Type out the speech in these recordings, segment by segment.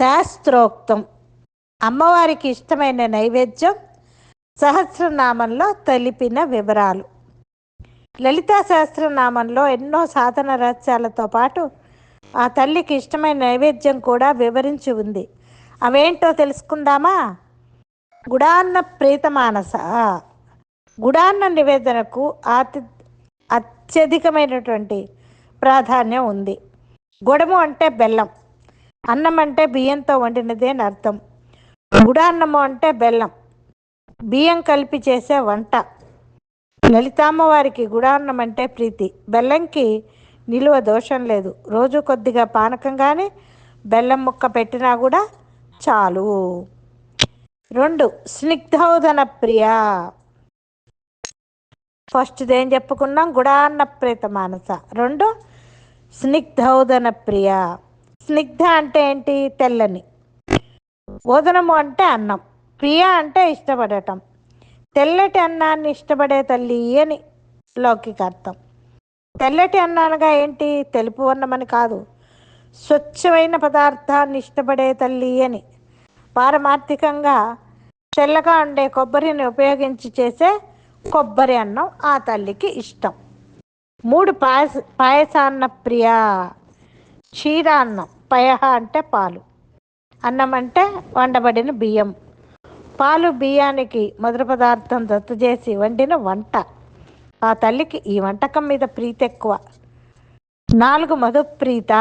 శాస్త్రోక్తం అమ్మవారికి ఇష్టమైన నైవేద్యం సహస్రనామంలో తెలిపిన వివరాలు. లలితా సహస్రనామంలో ఎన్నో సాధన రహస్యాలతో పాటు ఆ తల్లికి ఇష్టమైన నైవేద్యం కూడా వివరించి ఉంది. అవేంటో తెలుసుకుందామా? గుడాన్న ప్రీతమానస. గుడాన్న నివేదనకు అత్యధికమైనటువంటి ప్రాధాన్యం ఉంది. గుడము అంటే బెల్లం, అన్నం అంటే బియ్యంతో వండినదే అని అర్థం. గుడాన్నము అంటే బెల్లం, బియ్యం కలిపి చేసే వంట. లలితామ్మవారికి గుడాన్నం అంటే ప్రీతి. బెల్లంకి నిలువ దోషం లేదు. రోజు కొద్దిగా పానకం కానీ బెల్లం ముక్క పెట్టినా కూడా చాలు. 2 స్నిగ్ధౌదన ప్రియ. ఫస్ట్ది ఏం చెప్పుకున్నాం? గుడాన్న ప్రీత మానస. 2 స్నిగ్ధౌదన ప్రియ. స్నిగ్ధ అంటే ఏంటి? తెల్లని. ఓదనము అంటే అన్నం. ప్రియ అంటే ఇష్టపడటం. తెల్లటి అన్నాన్ని ఇష్టపడే తల్లి అని లౌకిక అర్థం. తెల్లటి అన్నానగా ఏంటి? తెలుపు అన్నమని కాదు, స్వచ్ఛమైన పదార్థాన్ని ఇష్టపడే తల్లి అని. పారమార్థికంగా తెల్లగా ఉండే కొబ్బరిని ఉపయోగించి చేసే కొబ్బరి అన్నం ఆ తల్లికి ఇష్టం. 3 పాయసాన్న ప్రియ. క్షీరాన్నం. పయహ అంటే పాలు, అన్నం అంటే వండబడిన బియ్యం. పాలు బియ్యానికి మొదటి పదార్థం దత్తు చేసి వండిన వంట. ఆ తల్లికి ఈ వంటకం మీద ప్రీతి ఎక్కువ. 4 మధుప్రీత.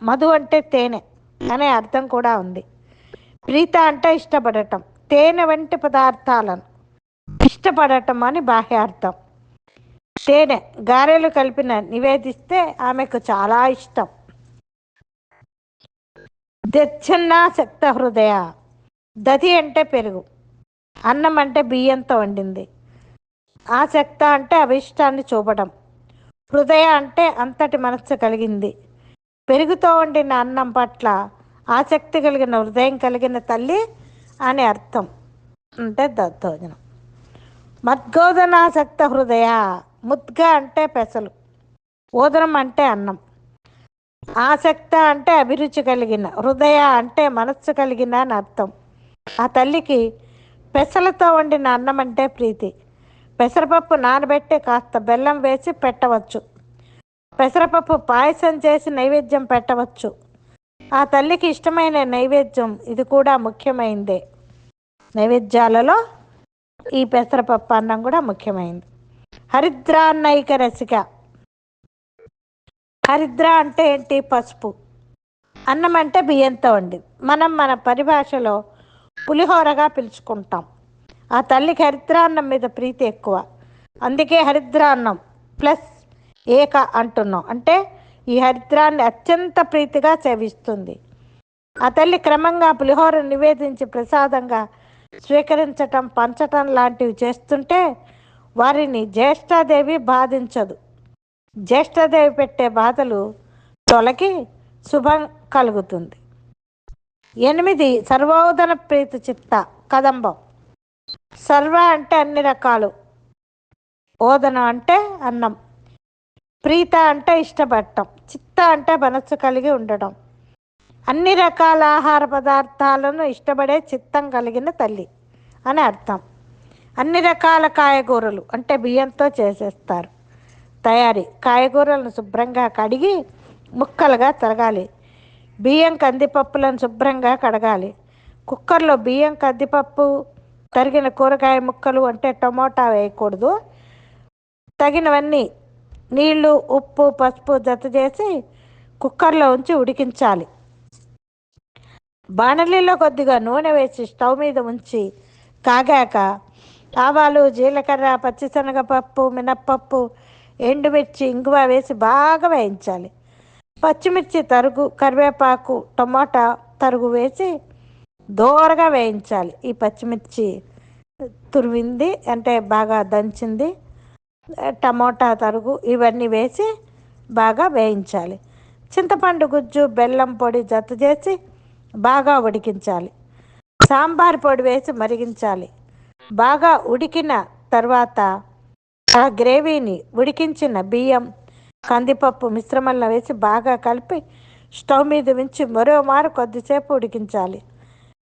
మధు అంటే తేనె అనే అర్థం కూడా ఉంది. ప్రీత అంటే ఇష్టపడటం. తేనె వంటి పదార్థాలను ఇష్టపడటం అని బాహ్యార్థం. తేనె గారెలు కలిపిన నివేదిస్తే ఆమెకు చాలా ఇష్టం. దచ్చన్నా శక్త హృదయ. దధి అంటే పెరుగు, అన్నం అంటే బియ్యంతో వండింది. ఆసక్త అంటే అభిష్టాన్ని చూపడం. హృదయ అంటే అంతటి మనస్సు కలిగింది. పెరుగుతో వండిన అన్నం పట్ల ఆసక్తి కలిగిన హృదయం కలిగిన తల్లి అని అర్థం. అంటే దత్తోజనం. మద్గోదనాసక్త హృదయ. ముద్గ అంటే పెసలు, ఓదనం అంటే అన్నం. ఆసక్త అంటే అభిరుచి కలిగిన, హృదయ అంటే మనస్సు కలిగిన అని అర్థం. ఆ తల్లికి పెసలతో వండిన అన్నం అంటే ప్రీతి. పెసరపప్పు నానబెట్టి కాస్త బెల్లం వేసి పెట్టవచ్చు. పెసరపప్పు పాయసం చేసి నైవేద్యం పెట్టవచ్చు. ఆ తల్లికి ఇష్టమైన నైవేద్యం ఇది కూడా ముఖ్యమైనదే. నైవేద్యాలలో ఈ పెసరపప్పు అన్నం కూడా ముఖ్యమైనది. హరిద్రాన్నైక రసిక. హరిద్ర అంటే ఏంటి? పసుపు. అన్నం అంటే బియ్యంతో వండింది. మనం మన పరిభాషలో పులిహోరగా పిలుచుకుంటాం. ఆ తల్లికి హరిద్రాన్నం మీద ప్రీతి ఎక్కువ. అందుకే హరిద్రాన్నం ప్లస్ ఏక అంటున్నాం. అంటే ఈ హరిద్రాన్ని అత్యంత ప్రీతిగా సేవిస్తుంది. ఆ తల్లి క్రమంగా పులిహోర నివేదించి ప్రసాదంగా స్వీకరించటం, పంచటం లాంటివి చేస్తుంటే వారిని జ్యేష్ఠాదేవి బాధించదు. జ్యేష్ఠాదేవి పెట్టే బాధలు తొలగి శుభం కలుగుతుంది. 8 సర్వోదన ప్రీతి చిత్త. కదంబం. సర్వ అంటే అన్ని రకాలు, ఓదనం అంటే అన్నం, ప్రీత అంటే ఇష్టపడటం, చిత్త అంటే మనస్సు కలిగి ఉండడం. అన్ని రకాల ఆహార పదార్థాలను ఇష్టపడే చిత్తం కలిగిన తల్లి అని అర్థం. అన్ని రకాల కాయగూరలు అంటే బియ్యంతో చేసేస్తారు తయారీ. కాయగూరలను శుభ్రంగా కడిగి ముక్కలుగా తరగాలి. బియ్యం కందిపప్పులను శుభ్రంగా కడగాలి. కుక్కర్లో బియ్యం, కందిపప్పు, తరిగిన కూరగాయ ముక్కలు అంటే టమోటా వేయకూడదు. తగినవన్నీ నీళ్లు, ఉప్పు, పసుపు జత చేసి కుక్కర్లో ఉంచి ఉడికించాలి. బాణలిలో కొద్దిగా నూనె వేసి స్టవ్ మీద ఉంచి కాగాక ఆవాలు, జీలకర్ర, పచ్చిశనగపప్పు, మినప్పప్పు, ఎండుమిర్చి, ఇంగువ వేసి బాగా వేయించాలి. పచ్చిమిర్చి తరుగు, కరివేపాకు, టమోటా తరుగు వేసి దోరగా వేయించాలి. ఈ పచ్చిమిర్చి తురివింది అంటే బాగా దంచింది, టమోటా తరుగు ఇవన్నీ వేసి బాగా వేయించాలి. చింతపండు గుజ్జు, బెల్లం పొడి జత చేసి బాగా ఉడికించాలి. సాంబార్ పొడి వేసి మరిగించాలి. బాగా ఉడికిన తర్వాత ఆ గ్రేవీని ఉడికించిన బియ్యం, కందిపప్పు మిశ్రమంలో వేసి బాగా కలిపి స్టవ్ మీద ఉంచి మరో మారు కొద్దిసేపు ఉడికించాలి.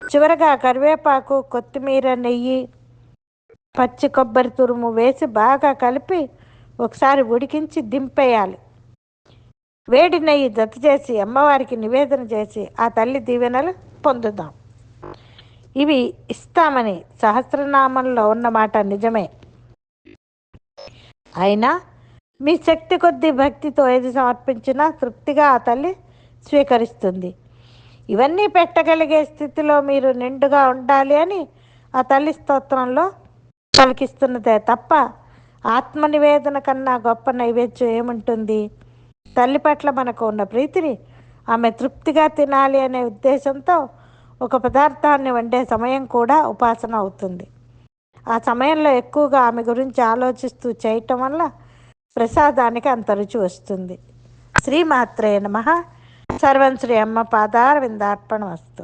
చివరగా కరివేపాకు, కొత్తిమీర, నెయ్యి, పచ్చి కొబ్బరి తురుము వేసి బాగా కలిపి ఒకసారి ఉడికించి దింపేయాలి. వేడి నెయ్యి జత చేసి అమ్మవారికి నివేదన చేసి ఆ తల్లి దీవెనలు పొందుదాం. ఇవి ఇస్తామని సహస్రనామంలో ఉన్నమాట నిజమే. అయినా మీ శక్తి కొద్దీ భక్తితో ఏది సమర్పించినా తృప్తిగా ఆ తల్లి స్వీకరిస్తుంది. ఇవన్నీ పెట్టగలిగే స్థితిలో మీరు నిండుగా ఉండాలి అని ఆ తల్లి స్తోత్రంలో పలికిస్తున్నదే తప్ప ఆత్మ నివేదన కన్నా గొప్ప నైవేద్యం ఏముంటుంది? తల్లి పట్ల మనకు ఉన్న ప్రీతిని ఆమె తృప్తిగా తినాలి అనే ఉద్దేశంతో ఒక పదార్థాన్ని వండే సమయం కూడా ఉపాసన అవుతుంది. ఆ సమయంలో ఎక్కువగా ఆమె గురించి ఆలోచిస్తూ చేయటం వల్ల ప్రసాదానికి అంత రుచి వస్తుంది. శ్రీమాత్రే నమః. సర్వం శ్రీ అమ్మ పాదార విందార్పణ వస్తు.